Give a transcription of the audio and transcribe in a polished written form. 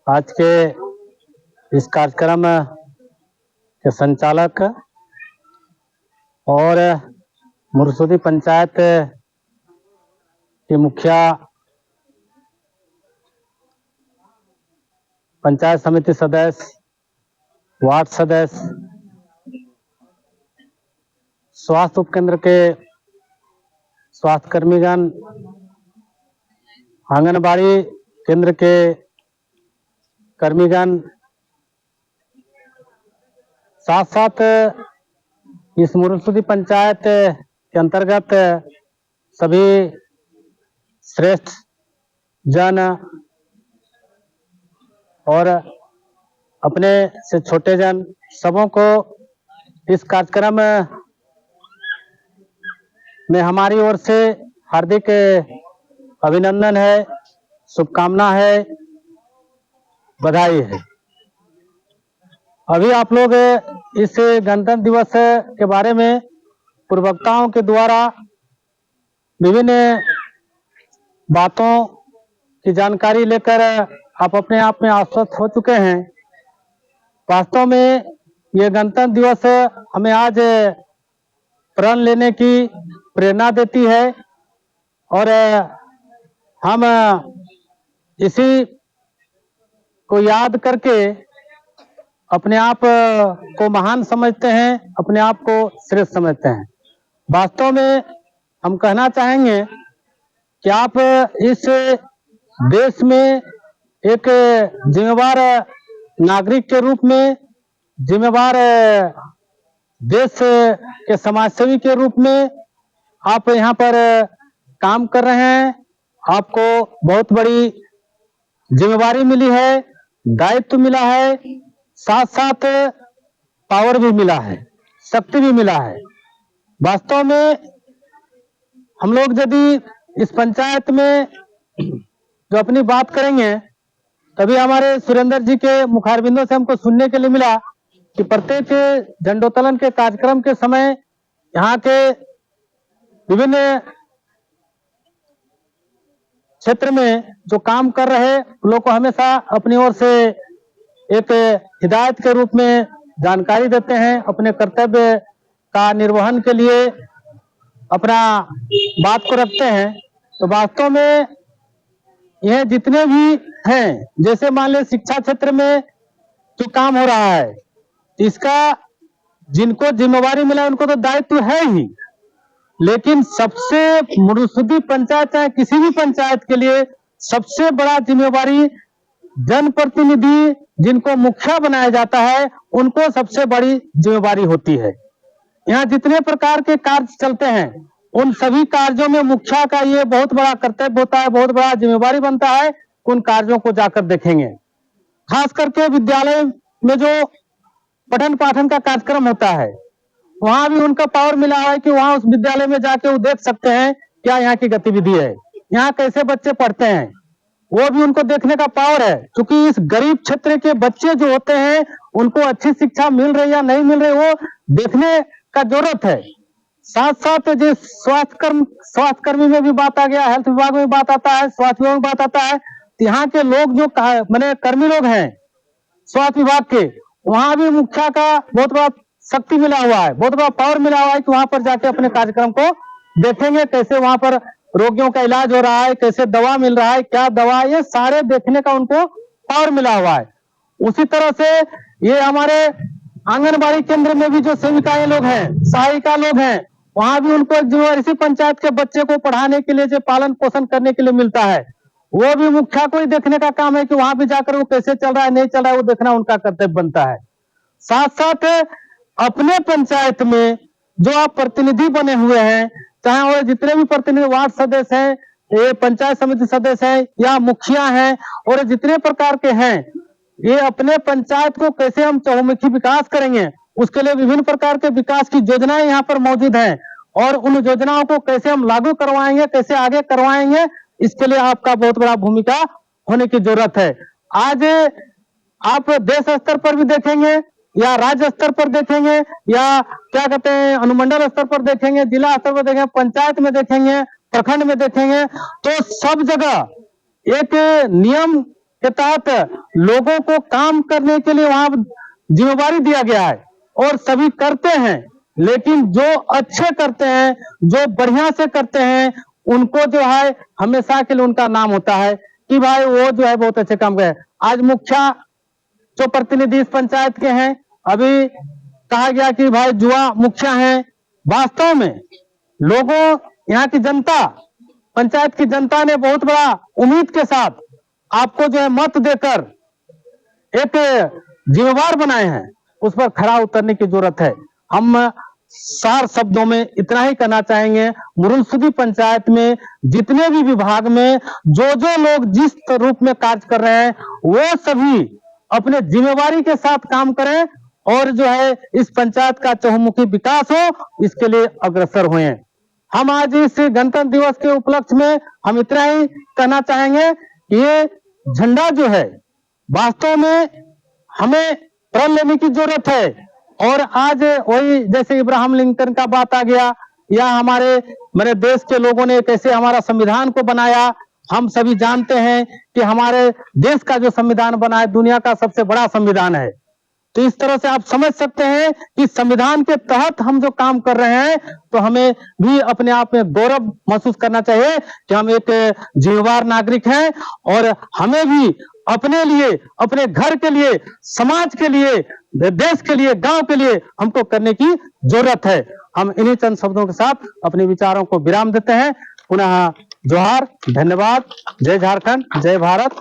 आज के इस कार्यक्रम के संचालक और मुरसुदी पंचायत के मुखिया, पंचायत समिति सदस्य, वार्ड सदस्य, स्वास्थ्य उपकेंद्र के स्वास्थ्य कर्मीगण, आंगनबाड़ी केंद्र के कर्मीगण, साथ साथ इस मुरसुदी पंचायत के अंतर्गत सभी श्रेष्ठ जन और अपने से छोटे जन सबों को इस कार्यक्रम में हमारी ओर से हार्दिक अभिनंदन है, शुभकामना है, बधाई है। अभी आप लोग इस गणतंत्र दिवस के बारे में पूर्ववक्ताओं के द्वारा विभिन्न बातों की जानकारी लेकर आप अपने आप में आश्वस्त हो चुके हैं। वास्तव में ये गणतंत्र दिवस हमें आज प्रण लेने की प्रेरणा देती है और हम इसी को याद करके अपने आप को महान समझते हैं, अपने आप को श्रेष्ठ समझते हैं। वास्तव में हम कहना चाहेंगे कि आप इस देश में एक जिम्मेवार नागरिक के रूप में, जिम्मेवार देश के समाजसेवी के रूप में आप यहाँ पर काम कर रहे हैं। आपको बहुत बड़ी जिम्मेवारी मिली है, दायित्व मिला है, साथ साथ पावर भी मिला है, शक्ति भी मिला है। वास्तव में हम लोग यदि इस पंचायत में जो अपनी बात करेंगे, तभी हमारे सुरेंद्र जी के मुखारबिंदों से हमको सुनने के लिए मिला कि प्रत्येक झंडोत्तोलन के कार्यक्रम के समय यहाँ के विभिन्न क्षेत्र में जो काम कर रहे लोग को हमेशा अपनी ओर से एक हिदायत के रूप में जानकारी देते हैं, अपने कर्तव्य का निर्वहन के लिए अपना बात को रखते हैं। तो वास्तव में यह जितने भी हैं, जैसे मान ले शिक्षा क्षेत्र में जो काम हो रहा है, इसका जिनको जिम्मेवारी मिला उनको तो दायित्व है ही, लेकिन सबसे मुरसुदी पंचायत चाहे किसी भी पंचायत के लिए सबसे बड़ा जिम्मेवारी जनप्रतिनिधि जिनको मुखिया बनाया जाता है उनको सबसे बड़ी जिम्मेवारी होती है। यहाँ जितने प्रकार के कार्य चलते हैं उन सभी कार्यों में मुखिया का ये बहुत बड़ा कर्तव्य होता है, बहुत बड़ा जिम्मेवारी बनता है। उन कार्यों को जाकर देखेंगे, खास करके विद्यालय में जो पठन पाठन का कार्यक्रम होता है, वहां भी उनका पावर मिला है कि वहां उस विद्यालय में जाके वो देख सकते हैं क्या यहाँ की गतिविधि है, यहाँ कैसे बच्चे पढ़ते हैं, वो भी उनको देखने का पावर है। क्योंकि इस गरीब क्षेत्र के बच्चे जो होते हैं उनको अच्छी शिक्षा मिल रही या नहीं मिल रही वो देखने का जरूरत है। साथ साथ जो स्वास्थ्य कर्मी में भी बात आ गया, हेल्थ विभाग में बात आता है, स्वास्थ्य विभाग में बात आता है। तो यहाँ के लोग जो मैंने कर्मी लोग हैं स्वास्थ्य विभाग के, वहां भी मुखिया का बहुत बड़ा शक्ति मिला हुआ है, बहुत बड़ा पावर मिला हुआ है कि वहां पर जाके अपने कार्यक्रम को देखेंगे, कैसे वहां पर रोगियों का इलाज हो रहा है, कैसे दवा मिल रहा है, क्या दवा, ये सारे देखने का उनको पावर मिला हुआ है। उसी तरह से ये हमारे आंगनबाड़ी केंद्र में भी जो सेविकाएं लोग हैं, सहायिका लोग हैं, वहां भी उनको एक जिम्मेवारी इसी पंचायत के बच्चे को पढ़ाने के लिए, जो पालन पोषण करने के लिए मिलता है, वो भी मुखिया को ही देखने का काम है कि वहां भी जाकर वो कैसे चल रहा है, नहीं चल रहा है, वो देखना उनका कर्तव्य बनता है। साथ साथ अपने पंचायत में जो आप प्रतिनिधि बने हुए हैं, चाहे वो जितने भी प्रतिनिधि वार्ड सदस्य हैं, ये पंचायत समिति सदस्य हैं या मुखिया हैं और जितने प्रकार के हैं, ये अपने पंचायत को कैसे हम चहुमुखी विकास करेंगे, उसके लिए विभिन्न प्रकार के विकास की योजनाएं यहाँ पर मौजूद हैं और उन योजनाओं को कैसे हम लागू करवाएंगे, कैसे आगे करवाएंगे, इसके लिए आपका बहुत बड़ा भूमिका होने की जरूरत है। आज आप देश स्तर पर भी देखेंगे या राज्य स्तर पर देखेंगे या क्या कहते हैं अनुमंडल स्तर पर देखेंगे, जिला स्तर पर देखेंगे, पंचायत में देखेंगे, प्रखंड में देखेंगे, तो सब जगह एक नियम के तहत लोगों को काम करने के लिए वहां जिम्मेवारी दिया गया है और सभी करते हैं, लेकिन जो अच्छे करते हैं, जो बढ़िया से करते हैं, उनको जो है हमेशा के लिए उनका नाम होता है कि भाई वो जो है बहुत अच्छे काम करे। आज मुखिया जो प्रतिनिधि इस पंचायत के हैं, अभी कहा गया कि भाई जुआ मुखिया हैं। वास्तव में लोगों, यहाँ की जनता, पंचायत की जनता ने बहुत बड़ा उम्मीद के साथ आपको जो है मत देकर एक जिम्मेवार बनाए हैं, उस पर खरा उतरने की जरूरत है। हम सार शब्दों में इतना ही कहना चाहेंगे, मुरुलसुदी पंचायत में जितने भी विभाग में जो जो लोग जिस रूप में कार्य कर रहे हैं, वो सभी अपने जिम्मेवारी के साथ काम करें और जो है इस पंचायत का चहुमुखी विकास हो, इसके लिए अग्रसर हुए। हम आज इस गणतंत्र दिवस के उपलक्ष्य में हम इतना ही कहना चाहेंगे कि ये झंडा जो है वास्तव में हमें प्रण लेने की जरूरत है। और आज वही जैसे इब्राहिम लिंकन का बात आ गया, या हमारे मेरे देश के लोगों ने कैसे हमारा संविधान को बनाया। हम सभी जानते हैं कि हमारे देश का जो संविधान बना है दुनिया का सबसे बड़ा संविधान है। तो इस तरह से आप समझ सकते हैं कि संविधान के तहत हम जो काम कर रहे हैं, तो हमें भी अपने आप में गौरव महसूस करना चाहिए कि हम एक जिम्मेवार नागरिक हैं और हमें भी अपने लिए, अपने घर के लिए, समाज के लिए, देश के लिए, गांव के लिए हमको करने की जरूरत है। हम इन्हीं चंद शब्दों के साथ अपने विचारों को विराम देते हैं। पुनः जोहार, धन्यवाद। जय झारखंड, जय भारत।